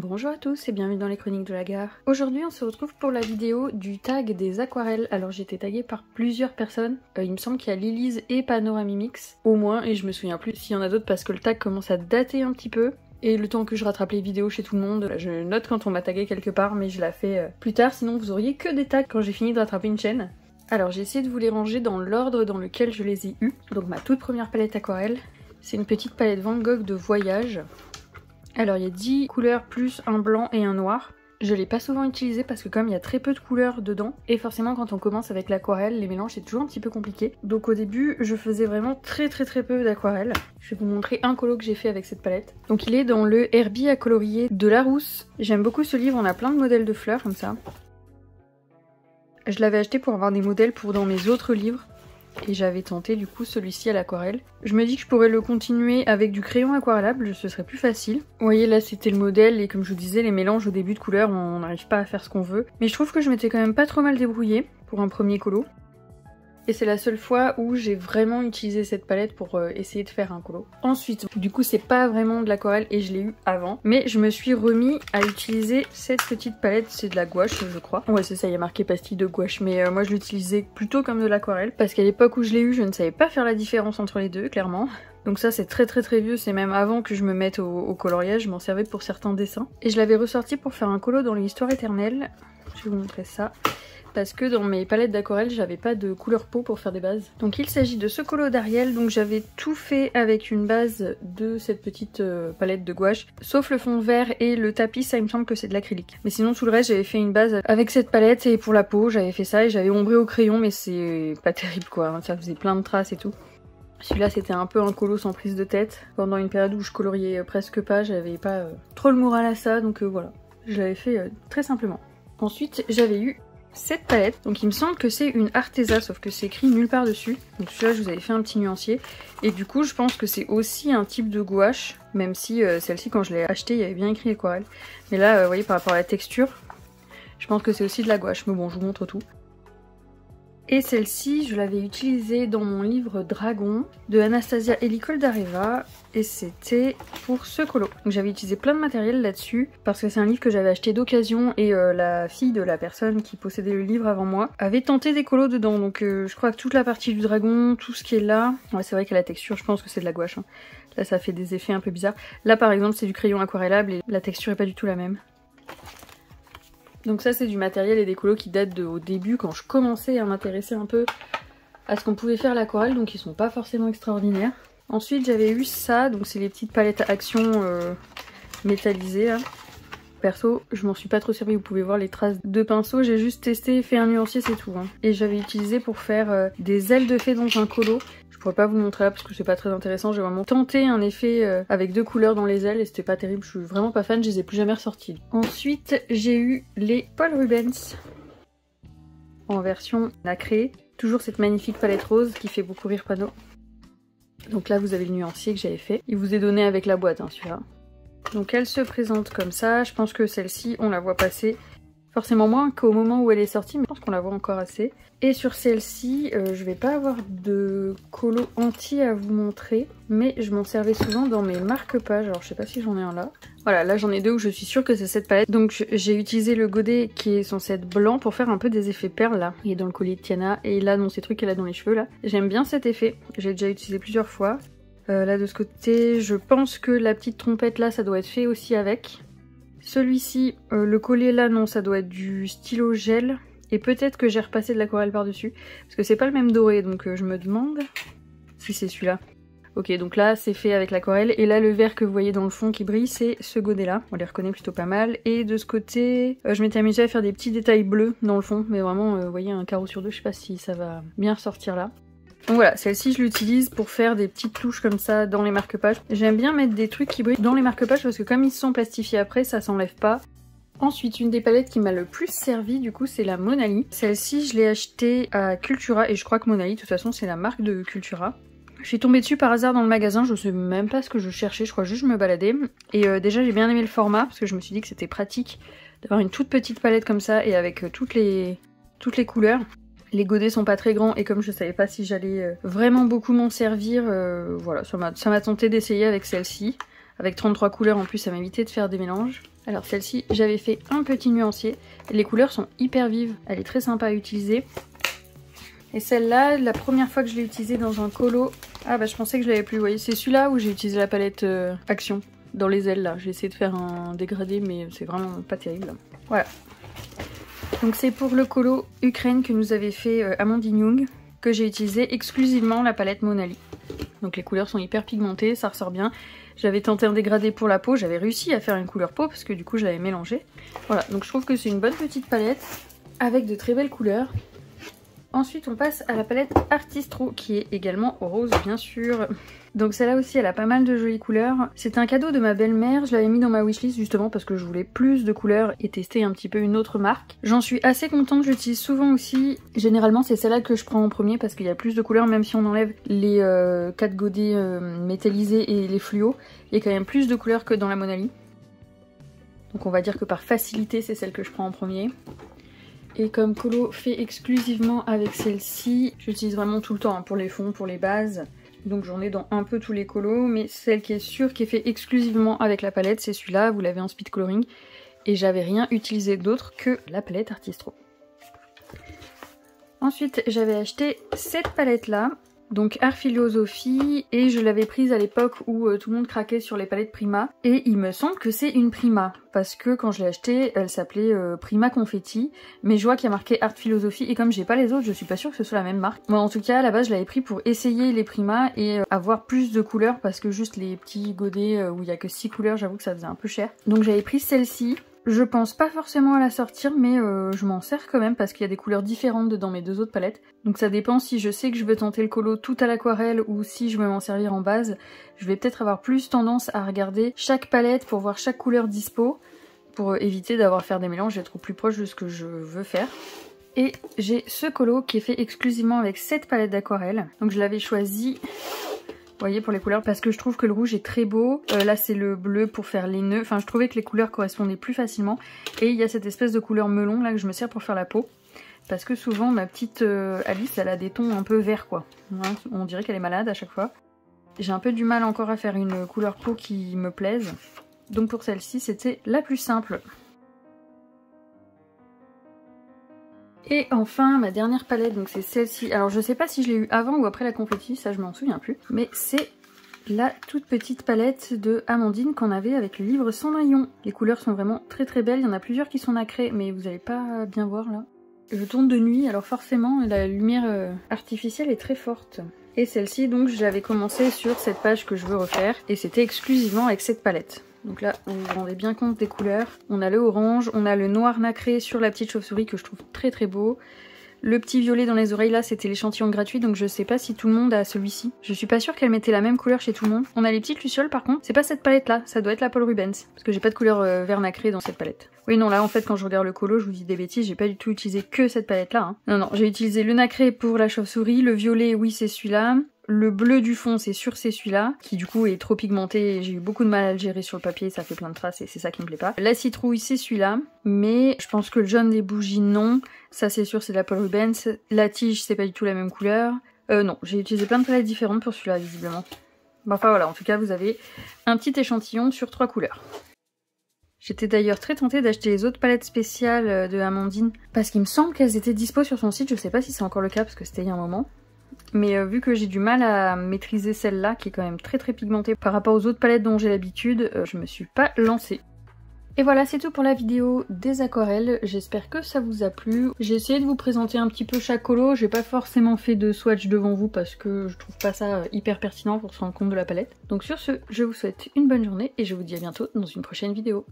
Bonjour à tous et bienvenue dans les chroniques de la gare. Aujourd'hui on se retrouve pour la vidéo du tag des aquarelles. Alors j'ai été taguée par plusieurs personnes, il me semble qu'il y a Lilise et Panoramimix au moins, et je me souviens plus s'il y en a d'autres parce que le tag commence à dater un petit peu. Et le temps que je rattrape les vidéos chez tout le monde, je note quand on m'a tagué quelque part mais je la fais plus tard, sinon vous auriez que des tags quand j'ai fini de rattraper une chaîne. Alors j'ai essayé de vous les ranger dans l'ordre dans lequel je les ai eus. Donc ma toute première palette aquarelle, c'est une petite palette Van Gogh de voyage. Alors il y a 10 couleurs plus un blanc et un noir. Je l'ai pas souvent utilisé parce que comme il y a très peu de couleurs dedans, et forcément quand on commence avec l'aquarelle, les mélanges c'est toujours un petit peu compliqué. Donc au début je faisais vraiment très peu d'aquarelle. Je vais vous montrer un colo que j'ai fait avec cette palette. Donc il est dans le Herbie à colorier de Larousse. J'aime beaucoup ce livre, on a plein de modèles de fleurs comme ça. Je l'avais acheté pour avoir des modèles pour dans mes autres livres. Et j'avais tenté du coup celui-ci à l'aquarelle. Je me dis que je pourrais le continuer avec du crayon aquarellable, ce serait plus facile. Vous voyez là c'était le modèle et comme je vous disais les mélanges au début de couleurs on n'arrive pas à faire ce qu'on veut. Mais je trouve que je m'étais quand même pas trop mal débrouillée pour un premier colo. Et c'est la seule fois où j'ai vraiment utilisé cette palette pour essayer de faire un colo. Ensuite, du coup c'est pas vraiment de l'aquarelle et je l'ai eu avant. Mais je me suis remis à utiliser cette petite palette, c'est de la gouache je crois. Ouais c'est ça, il y a marqué pastille de gouache. Mais moi je l'utilisais plutôt comme de l'aquarelle. Parce qu'à l'époque où je l'ai eu, je ne savais pas faire la différence entre les deux, clairement. Donc ça c'est très vieux, c'est même avant que je me mette au coloriage, je m'en servais pour certains dessins. Et je l'avais ressorti pour faire un colo dans l'histoire éternelle. Je vais vous montrer ça. Parce que dans mes palettes d'aquarelle j'avais pas de couleur peau pour faire des bases. Donc il s'agit de ce colo d'Ariel, donc j'avais tout fait avec une base de cette petite palette de gouache, sauf le fond vert et le tapis, ça il me semble que c'est de l'acrylique. Mais sinon tout le reste j'avais fait une base avec cette palette et pour la peau j'avais fait ça et j'avais ombré au crayon mais c'est pas terrible quoi, ça faisait plein de traces et tout. Celui-là c'était un peu un colo sans prise de tête, pendant une période où je coloriais presque pas, j'avais pas trop le moral à ça donc voilà, je l'avais fait très simplement. Ensuite j'avais eu cette palette, donc il me semble que c'est une Arteza sauf que c'est écrit nulle part dessus, donc celui-là je vous avais fait un petit nuancier et du coup je pense que c'est aussi un type de gouache, même si celle-ci quand je l'ai achetée il y avait bien écrit aquarelle, mais là vous voyez par rapport à la texture je pense que c'est aussi de la gouache, mais bon je vous montre tout. Et celle-ci, je l'avais utilisée dans mon livre Dragon de Anastasia Elicoldareva et c'était pour ce colo. Donc j'avais utilisé plein de matériel là-dessus parce que c'est un livre que j'avais acheté d'occasion et la fille de la personne qui possédait le livre avant moi avait tenté des colos dedans. Donc je crois que toute la partie du dragon, tout ce qui est là, ouais, c'est vrai que la texture, je pense que c'est de la gouache. Hein. Là ça fait des effets un peu bizarres. Là par exemple c'est du crayon aquarellable et la texture est pas du tout la même. Donc ça c'est du matériel et des colos qui datent au début quand je commençais à m'intéresser un peu à ce qu'on pouvait faire l'aquarelle, donc ils sont pas forcément extraordinaires. Ensuite j'avais eu ça, donc c'est les petites palettes action métallisées là. Perso je m'en suis pas trop servi, vous pouvez voir les traces de pinceau, j'ai juste testé, fait un nuancier c'est tout. Hein. Et j'avais utilisé pour faire des ailes de fée dans un colo. Je pourrais pas vous le montrer là parce que c'est pas très intéressant, j'ai vraiment tenté un effet avec deux couleurs dans les ailes et c'était pas terrible, je suis vraiment pas fan, je les ai plus jamais ressortis. Ensuite j'ai eu les Paul Rubens en version nacrée, toujours cette magnifique palette rose qui fait beaucoup rire Pano. Donc là vous avez le nuancier que j'avais fait, il vous est donné avec la boîte hein, celui-là. Donc elle se présente comme ça, je pense que celle-ci on la voit passer forcément moins qu'au moment où elle est sortie, mais je pense qu'on la voit encore assez. Et sur celle-ci, je vais pas avoir de colo entier à vous montrer, mais je m'en servais souvent dans mes marque-pages, alors je sais pas si j'en ai un là. Voilà, là j'en ai deux où je suis sûre que c'est cette palette. Donc j'ai utilisé le godet qui est censé être blanc pour faire un peu des effets perles là. Il est dans le collier de Tiana, et là dans ces trucs qu'elle a dans les cheveux là. J'aime bien cet effet, j'ai déjà utilisé plusieurs fois. Là de ce côté, je pense que la petite trompette là, ça doit être fait aussi avec. Celui-ci, le collier là, non, ça doit être du stylo gel. Et peut-être que j'ai repassé de l'aquarelle par-dessus. Parce que c'est pas le même doré, donc je me demande si c'est celui-là. Ok, donc là, c'est fait avec l'aquarelle. Et là, le vert que vous voyez dans le fond qui brille, c'est ce godet-là. On les reconnaît plutôt pas mal. Et de ce côté, je m'étais amusée à faire des petits détails bleus dans le fond. Mais vraiment, vous voyez, un carreau sur deux, je sais pas si ça va bien ressortir là. Donc voilà, celle-ci je l'utilise pour faire des petites touches comme ça dans les marque-pages. J'aime bien mettre des trucs qui brillent dans les marque-pages parce que comme ils sont plastifiés après, ça s'enlève pas. Ensuite, une des palettes qui m'a le plus servi du coup, c'est la Monali. Celle-ci, je l'ai achetée à Cultura et je crois que Monali, de toute façon, c'est la marque de Cultura. Je suis tombée dessus par hasard dans le magasin, je sais même pas ce que je cherchais, je crois juste que je me baladais. Et déjà, j'ai bien aimé le format parce que je me suis dit que c'était pratique d'avoir une toute petite palette comme ça et avec toutes les couleurs. Les godets sont pas très grands et comme je savais pas si j'allais vraiment beaucoup m'en servir, voilà, ça m'a tenté d'essayer avec celle-ci. Avec 33 couleurs en plus, ça m'évitait de faire des mélanges. Alors celle-ci, j'avais fait un petit nuancier. Les couleurs sont hyper vives, elle est très sympa à utiliser. Et celle-là, la première fois que je l'ai utilisée dans un colo... Ah bah je pensais que je l'avais plus, vous voyez, c'est celui-là où j'ai utilisé la palette Action. Dans les ailes là, j'ai essayé de faire un dégradé mais c'est vraiment pas terrible. Voilà. Donc c'est pour le colo Ukraine que nous avait fait Amandine Young, que j'ai utilisé exclusivement la palette Monali. Donc les couleurs sont hyper pigmentées, ça ressort bien. J'avais tenté un dégradé pour la peau, j'avais réussi à faire une couleur peau parce que du coup je l'avais mélangée. Voilà, donc je trouve que c'est une bonne petite palette avec de très belles couleurs. Ensuite on passe à la palette Artistro qui est également au rose bien sûr. Donc celle-là aussi elle a pas mal de jolies couleurs. C'était un cadeau de ma belle-mère, je l'avais mis dans ma wishlist justement parce que je voulais plus de couleurs et tester un petit peu une autre marque. J'en suis assez contente, je l'utilise souvent aussi. Généralement c'est celle-là que je prends en premier parce qu'il y a plus de couleurs, même si on enlève les 4 godets métallisés et les fluos. Il y a quand même plus de couleurs que dans la Monali. Donc on va dire que par facilité c'est celle que je prends en premier. Et comme colo fait exclusivement avec celle-ci, j'utilise vraiment tout le temps hein, pour les fonds, pour les bases. Donc j'en ai dans un peu tous les colos, mais celle qui est sûre qui est fait exclusivement avec la palette, c'est celui-là, vous l'avez en speed coloring. Et j'avais rien utilisé d'autre que la palette Artistro. Ensuite j'avais acheté cette palette-là, donc Art Philosophie, et je l'avais prise à l'époque où tout le monde craquait sur les palettes Prima. Et il me semble que c'est une Prima, parce que quand je l'ai achetée, elle s'appelait Prima Confetti, mais je vois qu'il y a marqué Art Philosophie, et comme j'ai pas les autres, je suis pas sûre que ce soit la même marque. Moi en tout cas, à la base, je l'avais pris pour essayer les Prima et avoir plus de couleurs, parce que juste les petits godets où il y a que 6 couleurs, j'avoue que ça faisait un peu cher. Donc j'avais pris celle-ci. Je pense pas forcément à la sortir, mais je m'en sers quand même parce qu'il y a des couleurs différentes dans mes deux autres palettes. Donc ça dépend si je sais que je veux tenter le colo tout à l'aquarelle ou si je veux m'en servir en base. Je vais peut-être avoir plus tendance à regarder chaque palette pour voir chaque couleur dispo, pour éviter d'avoir à faire des mélanges et être au plus proche de ce que je veux faire. Et j'ai ce colo qui est fait exclusivement avec cette palette d'aquarelle. Donc je l'avais choisi... Vous voyez, pour les couleurs, parce que je trouve que le rouge est très beau. Là c'est le bleu pour faire les nœuds, enfin je trouvais que les couleurs correspondaient plus facilement. Et il y a cette espèce de couleur melon là que je me sers pour faire la peau, parce que souvent ma petite Alice elle a des tons un peu verts quoi, hein, on dirait qu'elle est malade à chaque fois. J'ai un peu du mal encore à faire une couleur peau qui me plaise, donc pour celle-ci c'était la plus simple. Et enfin ma dernière palette, donc c'est celle-ci. Alors je sais pas si je l'ai eu avant ou après la confetti, ça je m'en souviens plus. Mais c'est la toute petite palette de Amandine qu'on avait avec le livre Cendrillon. Les couleurs sont vraiment très très belles, il y en a plusieurs qui sont nacrées mais vous allez pas bien voir là. Je tourne de nuit alors forcément la lumière artificielle est très forte. Et celle-ci donc j'avais commencé sur cette page que je veux refaire et c'était exclusivement avec cette palette. Donc là, vous vous rendez bien compte des couleurs. On a le orange, on a le noir nacré sur la petite chauve-souris que je trouve très très beau. Le petit violet dans les oreilles là, c'était l'échantillon gratuit, donc je sais pas si tout le monde a celui-ci. Je suis pas sûre qu'elle mettait la même couleur chez tout le monde. On a les petites lucioles par contre, c'est pas cette palette là, ça doit être la Paul Rubens. Parce que j'ai pas de couleur vert nacré dans cette palette. Oui non, là en fait quand je regarde le colo, je vous dis des bêtises, j'ai pas du tout utilisé que cette palette là. Hein. Non non, j'ai utilisé le nacré pour la chauve-souris, le violet oui c'est celui-là. Le bleu du fond c'est sûr c'est celui-là, qui du coup est trop pigmenté et j'ai eu beaucoup de mal à le gérer sur le papier, ça fait plein de traces et c'est ça qui me plaît pas. La citrouille c'est celui-là, mais je pense que le jaune des bougies non, ça c'est sûr c'est de la Paul Rubens. La tige c'est pas du tout la même couleur. Non, j'ai utilisé plein de palettes différentes pour celui-là visiblement. Bon, enfin voilà, en tout cas vous avez un petit échantillon sur 3 couleurs. J'étais d'ailleurs très tentée d'acheter les autres palettes spéciales de Amandine, parce qu'il me semble qu'elles étaient dispo sur son site, je sais pas si c'est encore le cas parce que c'était il y a un moment. Mais vu que j'ai du mal à maîtriser celle-là, qui est quand même très très pigmentée par rapport aux autres palettes dont j'ai l'habitude, je me suis pas lancée. Et voilà, c'est tout pour la vidéo des aquarelles, j'espère que ça vous a plu. J'ai essayé de vous présenter un petit peu chaque colo, j'ai pas forcément fait de swatch devant vous parce que je trouve pas ça hyper pertinent pour se rendre compte de la palette. Donc sur ce, je vous souhaite une bonne journée et je vous dis à bientôt dans une prochaine vidéo.